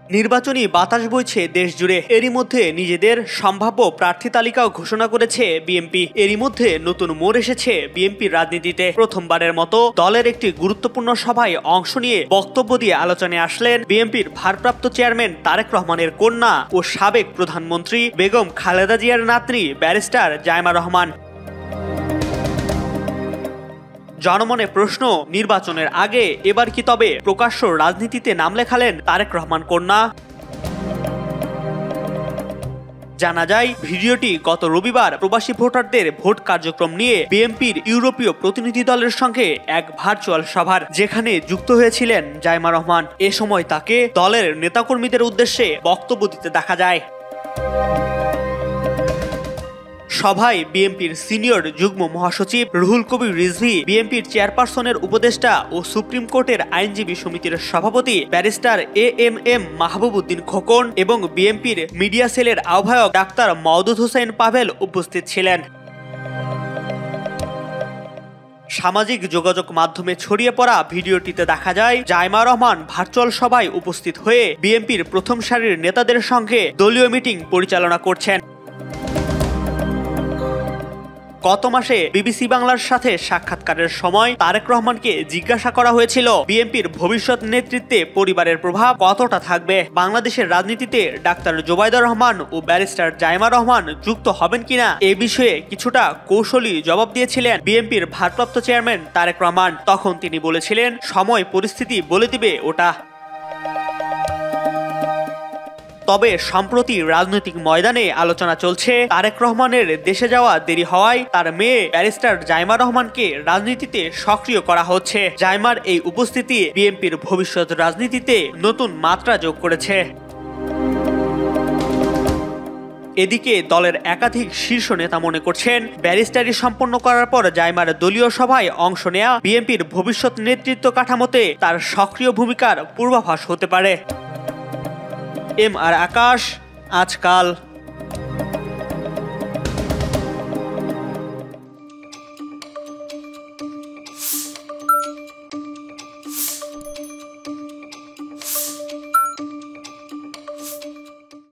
নির্বাচনী বাতাস বইছে দেশ জুড়ে। এরই মধ্যে নিজেদের সম্ভাব্য প্রার্থী তালিকাও ঘোষণা করেছে বিএনপি। এরই মধ্যে নতুন মোড় এসেছে বিএনপির রাজনীতিতে। প্রথমবারের মতো দলের একটি গুরুত্বপূর্ণ সভায় অংশ নিয়ে বক্তব্য দিয়ে আলোচনায় আসলেন বিএনপির ভারপ্রাপ্ত চেয়ারম্যান তারেক রহমানের কন্যা ও সাবেক প্রধানমন্ত্রী বেগম খালেদা জিয়ার নাতনি ব্যারিস্টার জাইমা রহমান। জনমনে প্রশ্ন, নির্বাচনের আগে এবার কি তবে প্রকাশ্য রাজনীতিতে নাম লেখালেন তারেক রহমান কন্যা? জানা যায়, ভিডিওটি গত রবিবার প্রবাসী ভোটারদের ভোট কার্যক্রম নিয়ে বিএনপির ইউরোপীয় প্রতিনিধি দলের সঙ্গে এক ভার্চুয়াল সভার, যেখানে যুক্ত হয়েছিলেন জাইমা রহমান। এ সময় তাকে দলের নেতাকর্মীদের উদ্দেশ্যে বক্তব্য দিতে দেখা যায়। সভায় বিএনপির সিনিয়র যুগ্ম মহাসচিব রুহুল কবির রিজভী, বিএনপির চেয়ারপারসনের উপদেষ্টা ও সুপ্রিম কোর্টের আইনজীবী সমিতির সভাপতি ব্যারিস্টার এএমএম মাহবুব উদ্দিন খোকন এবং বিএনপির মিডিয়া সেলের আহ্বায়ক ডাক্তার মওদুদ হোসেন পাভেল উপস্থিত ছিলেন। সামাজিক যোগাযোগ মাধ্যমে ছড়িয়ে পড়া ভিডিওটিতে দেখা যায় জাইমা রহমান ভার্চুয়াল সভায় উপস্থিত হয়ে বিএনপির প্রথম সারির নেতাদের সঙ্গে দলীয় মিটিং পরিচালনা করছেন। গত মাসে বিবিসি বাংলার সাথে সাক্ষাৎকারের সময় তারেক রহমানকে জিজ্ঞাসা করা হয়েছিল বিএনপির ভবিষ্যৎ নেতৃত্বে পরিবারের প্রভাব কতটা থাকবে, বাংলাদেশের রাজনীতিতে ডাক্তার জোবাইদা রহমান ও ব্যারিস্টার জাইমা রহমান যুক্ত হবেন কিনা। এ বিষয়ে কিছুটা কৌশলী জবাব দিয়েছিলেন বিএনপির ভারপ্রাপ্ত চেয়ারম্যান তারেক রহমান। তখন তিনি বলেছিলেন, সময় পরিস্থিতি বলে দিবে ওটা। তবে সম্প্রতি রাজনৈতিক ময়দানে আলোচনা চলছে তারেক রহমানের দেশে যাওয়া দেরি হওয়ায় তার মেয়ে ব্যারিস্টার জাইমা রহমানকে রাজনীতিতে সক্রিয় করা হচ্ছে। জাইমার এই উপস্থিতি বিএনপির ভবিষ্যৎ রাজনীতিতে নতুন মাত্রা যোগ করেছে। এদিকে দলের একাধিক শীর্ষ নেতা মনে করছেন, ব্যারিস্টারি সম্পন্ন করার পর জাইমার দলীয় সভায় অংশ নেয়া বিএনপির ভবিষ্যৎ নেতৃত্ব কাঠামোতে তার সক্রিয় ভূমিকার পূর্বাভাস হতে পারে। এম আর আকাশ, আজকাল।